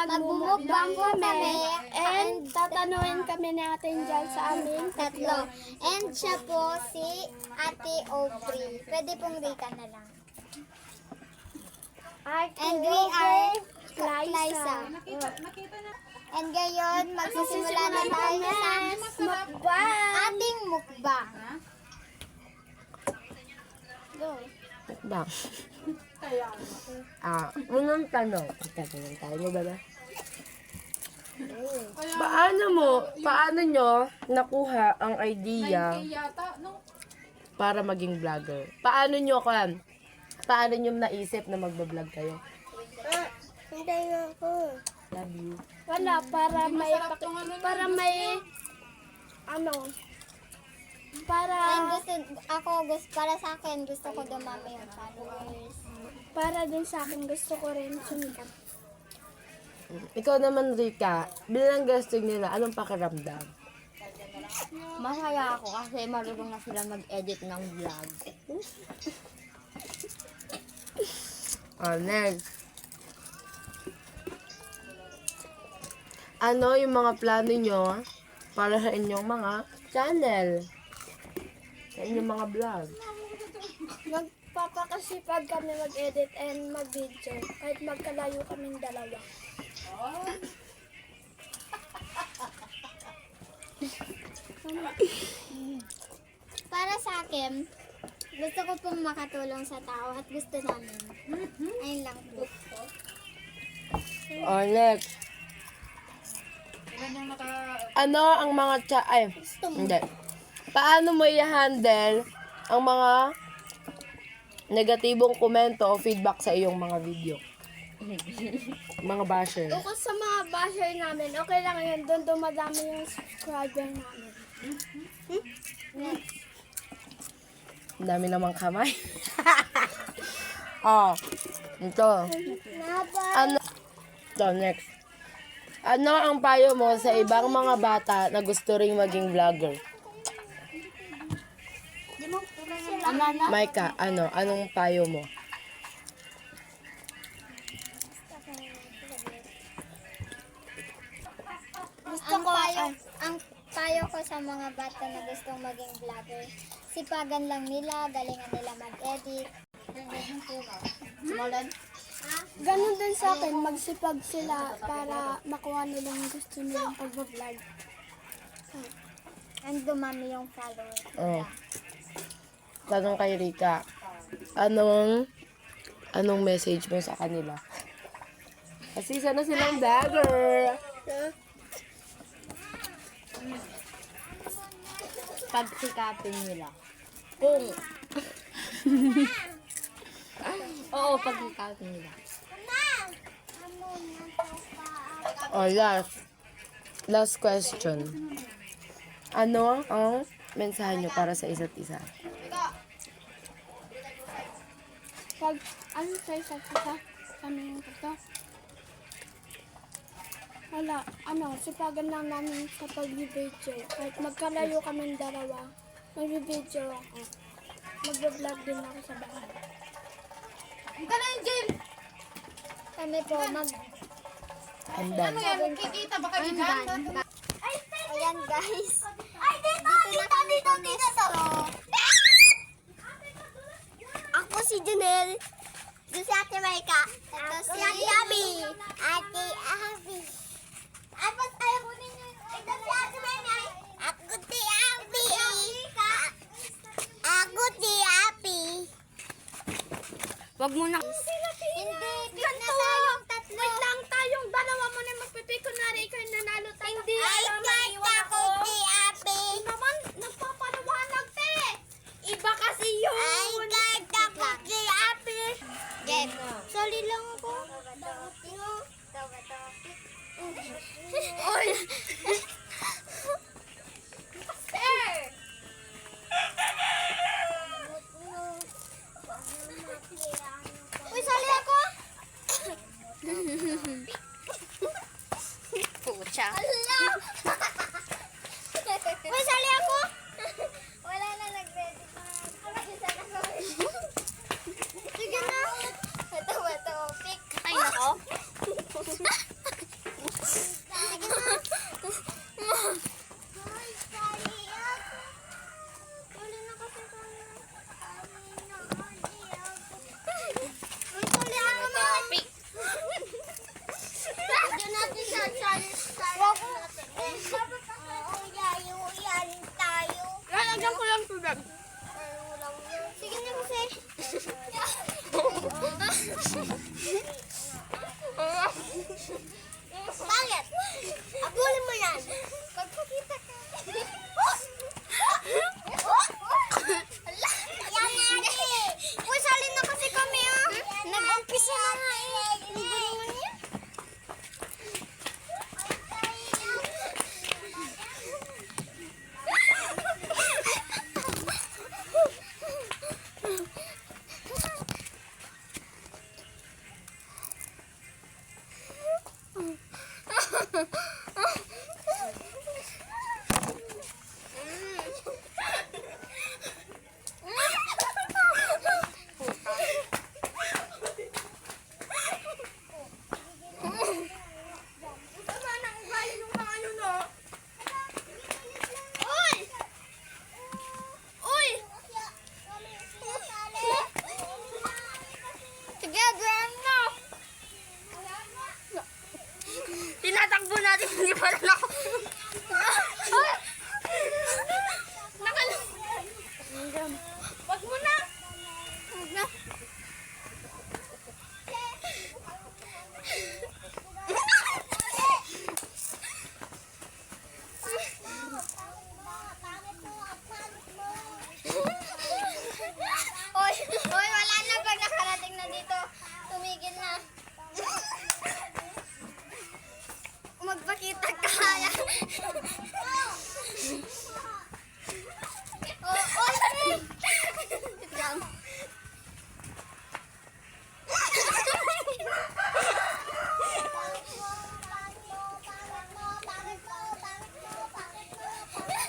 Magmumukbang kami. And tatanungin kami natin dyan sa amin. Tatlo. And siya po si Ate Aubrey. Pwede pong Rika na lang. And we are Liza. And ngayon, magsisimula na tayo sa ating mukbang. Go. Mukbang. Unang tanong. Tatanong tayo mo ba na? Paano nyo nakuha ang idea para maging vlogger? Paano nyo naisip na magbablog kayo? Hindi ako. Love you. Wala, para may Para sa akin, gusto ko dumami yung followers. para din sa akin gusto ko rin sumikat. Ikaw naman, Rika, bilang guesting nila, anong pakiramdam? Masaya ako kasi marunong na sila mag-edit ng vlog. Next. Ano yung mga plano nyo para sa inyong mga channel? Sa inyong mga vlog? Magpapakasipag kami mag-edit and mag-video kahit magkalayo kaming dalawa. Para sa akin, gusto ko pong makatulong sa tao at gusto namin. Ayun lang po. Next. Ano ang mga hindi. Paano mo i-handle ang mga negatibong komento o feedback sa iyong mga video? Mga basher. Bukod sa mga basher namin, okay lang yun. Doon dumadami yung subscriber namin. Ang dami namang kamay. Ito. Ano? Ito, next. Ano ang payo mo sa ibang mga bata na gusto ring maging vlogger? Maika, anong payo mo? Ang payo ko sa mga bata na gustong maging vlogger, sipagan lang nila, galingan nila mag-edit. Ganun din sa akin, magsipag sila para makuha nila yung gusto nilang pag-vlog. And dumami yung followers. Tanong kay Rika, anong message mo sa kanila? Kasi sana silang vlogger. Pagsikapin nila. Oo, pagkakataon nila. Last question. Ano ang mensahe nyo para sa isa't isa? Pag sa isa't isa, kami yung ito. Wala, sipagan lang namin sa pag-video. Kahit magkalayo kami dalawa, mag-video ako. Mag-vlog din ako sa bahay. Kami po I'm done. Kikita ba kayo dyan? Ayan guys. Ay, dito. Ako si Janelle. Ito si Ate Maika. Ito si Ate Abby. Ate Abby. Ito si Ate Maika. Ako si Abby. Ako si Abby. Wag mo na. Hindi. Ganito tayong tatlo. Wait lang, tayong dalawa mo na magpipi. Kunwari, ikaw yung nanalo tayo. Hindi. Ay, ako si Abby. Naman, nagpapaliwanag te. Iba kasi yun. Ay, ako si Abby. Get. Sorry lang ako. Oy! Uy, sali ako. Pucha. Hala. Uy, sali ako. Wala na nag-ready pa. Sige na. Ito. Pick. Ay, nako. Bakit? Abulin mo yan. Magpakita ka. Yan nga eh. Uy, salin na kasi kami ah. Nag-umpisa na nga eh. Hindi naman yan. Uy! Uy! Sige, dyan na. Tinatakbo natin, hindi pa rin ako. Wag mo na. Wag na. Oy, wala na pag nakarating na dito. Tumigil na. Magpakita ka. Oy! Lang.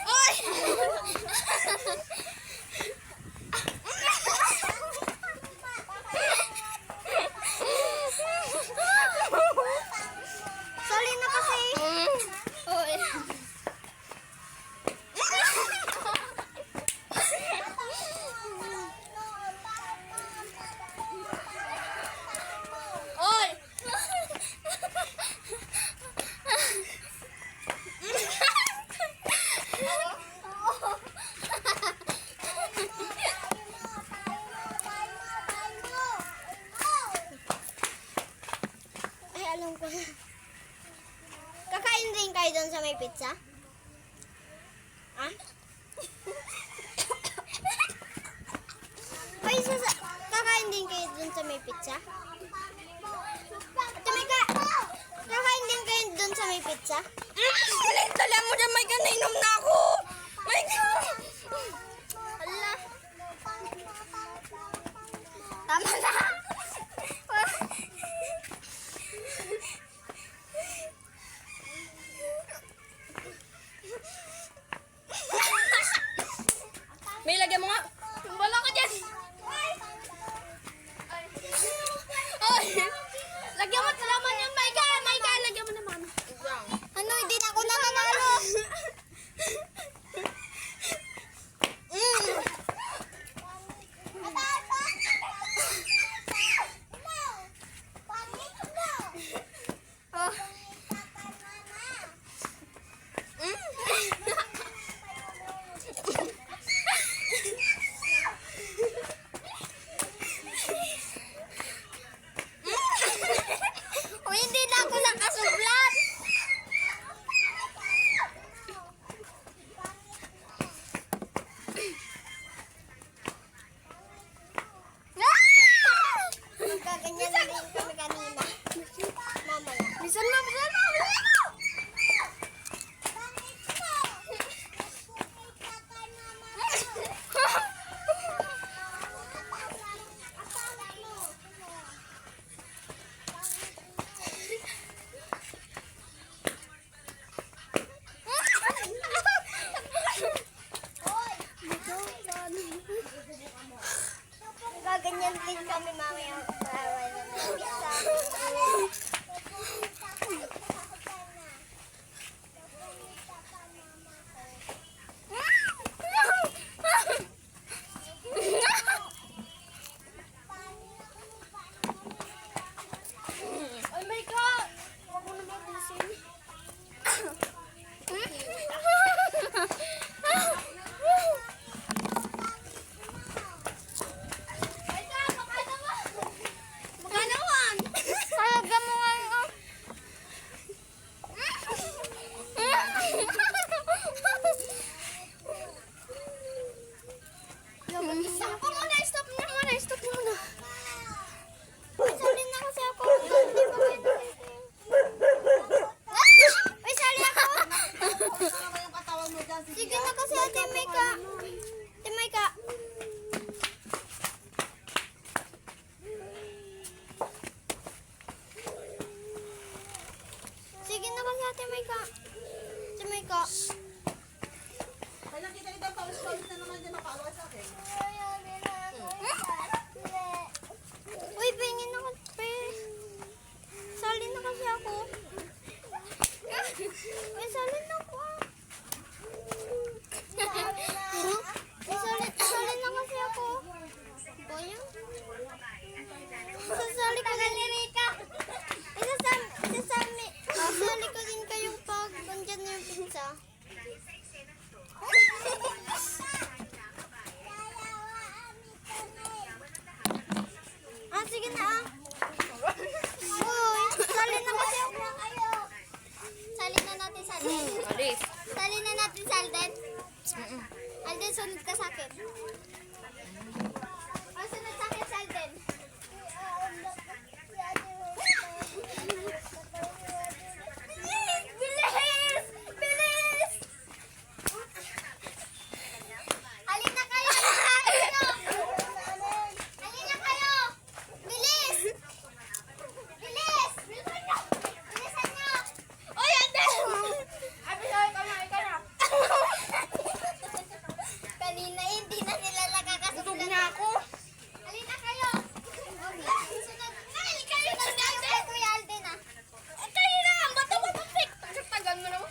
Oy! Sorry na kasi. Oy. Oy. Ay, alam ko. Kakain din kayo doon sa may pizza? Ha? Ay, kakain din kayo doon sa may pizza? Kakain din kayo doon sa may pizza? Tala mo dyan, may nainom na ako! My God! Ala. Tama na! May lagyan mo nga. Wala ka dyan. Ay. Ate Maika. Ate Maika. Kailan kita ito, paulis-paulis na naman dyan, mapaawa sa akin. Uy, pingin ako, pe. Salin na kasi ako. May salin na ako. Salin na kasi ako. Boyang? Sasali ka din ni Rika. Sasali ko din kayong pag nandyan na yung pizza. Sige na Uy, salin na kasi ako. Salin na natin salin. Alis. Salin na natin salden. Alden, sunod ka sa akin. Sunod sa akin, salden. Bilis! Bilis! Alin na kayo! Alin na kayo! Bilis! Bilis! Bilisan nyo! Bilisan nyo! Uy, Alden! Ikaw na. Kanina hindi na sila nakakasulat. Na ako. Alin na kayo! Sunod. Alin kayo! Sunod kayo, Kuya Alden, ah. Kayo na! Ba't ako matik? Tagal mo naman.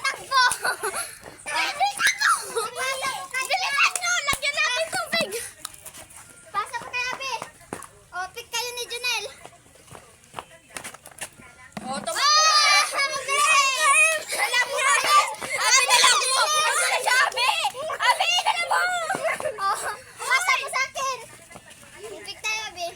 Takbo! Bilisan nyo! Lagyan natin tubig! Pasa pa kay Abi. O, pick kayo ni Junel. O, Magaling! Alam mo na! Abi, dala mo! Pasa na siya, Abi! Abi, dala mo! Pasa mo sa akin! Pick tayo, Abi.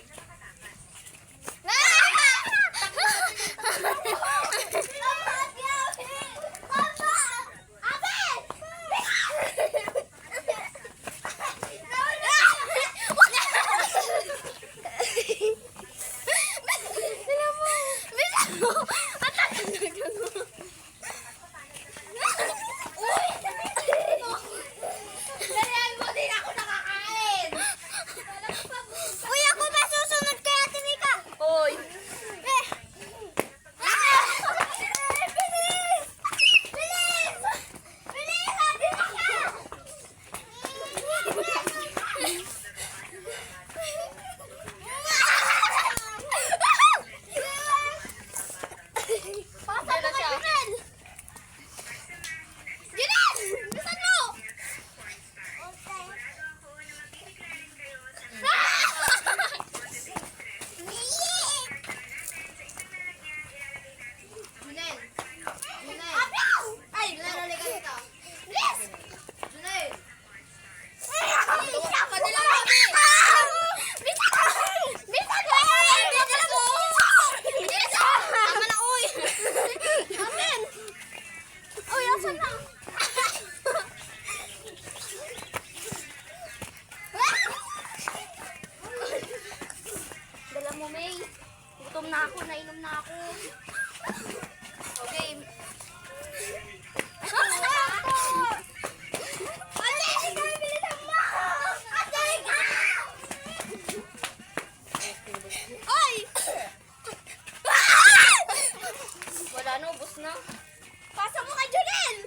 Dalihan mo din ako nakakain! Uy, ako ba susunod kay Ate Mika? Hoy. Bilis! Bilis! Bilis! Ate Mika! Pasa na siya. Junel! Bisan mo! Junel! Junel! Ay! Junel, halika dito. Bilis! Junel! Bilis ako! Dala mo, Abi! Bilis ako! Bilis ako! Dala mo! Bilis ako! Tama na, uy! Amen! Uy, asan na? Dala mo, May. Gutom na ako, nainom na ako. Okay. Oy! Wala na, ubos na. Pasa mo kay Junel!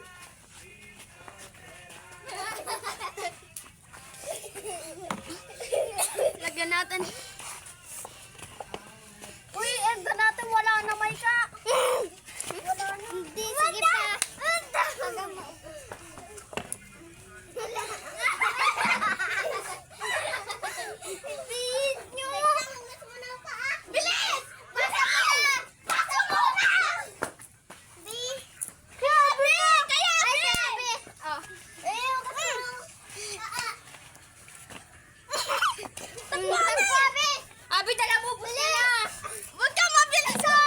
Lagyan natin. Uy, endo natin. Wala na, Maika. Wala na. Hindi, sige pa. Hanggang mo. Hindi nyo. Bilis! Pasa mo na! Pasa mo na! Di. Grabe! Kaya, Abi! Oh. Takbo na! Abi, dala mo po na! Huwag ka mabilis ha!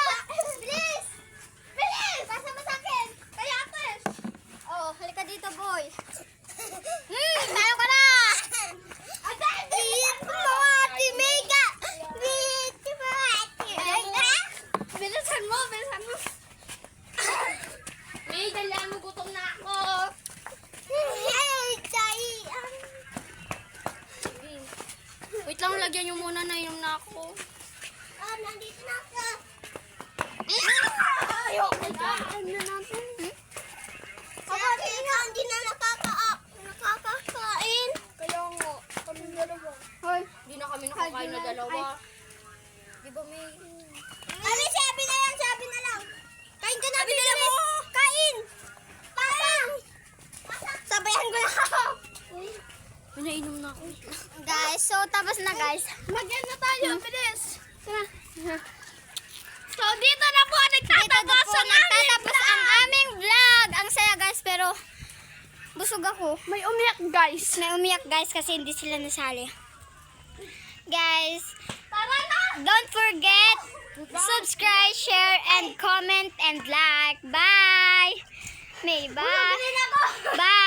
Bilis! Bilis! Pasa mo sa akin! Kaya ate! Oh, halika dito, boy. Tayo ka na! Bilis mo, Ate Mega! Bilis mo, Ate Mega! Bilisan mo, bilisan mo. May dala mo, gutom na ako. Wait lang, lagyan nyo muna. Nainom na ako. nandito na ako. Ano natin? Hindi na nakakakain. Kaya nga, kami dalawa. Hindi na kami nakakain na dalawa. Di ba may... sabi na lang. Kain ka na, Bilis. Kain. Parang. Sabayan ko na ako. Pinainom na ako. Guys, so tapos na guys. Mag-end na tayo, bilis. Tara. So, dito na po nagtatapos ang Nagtatapos ang aming vlog. Ang saya guys, pero busog ako. May umiyak, guys. May umiyak guys kasi hindi sila nasali. Guys, don't forget subscribe, share, and comment and like. Bye. May bye. Bye.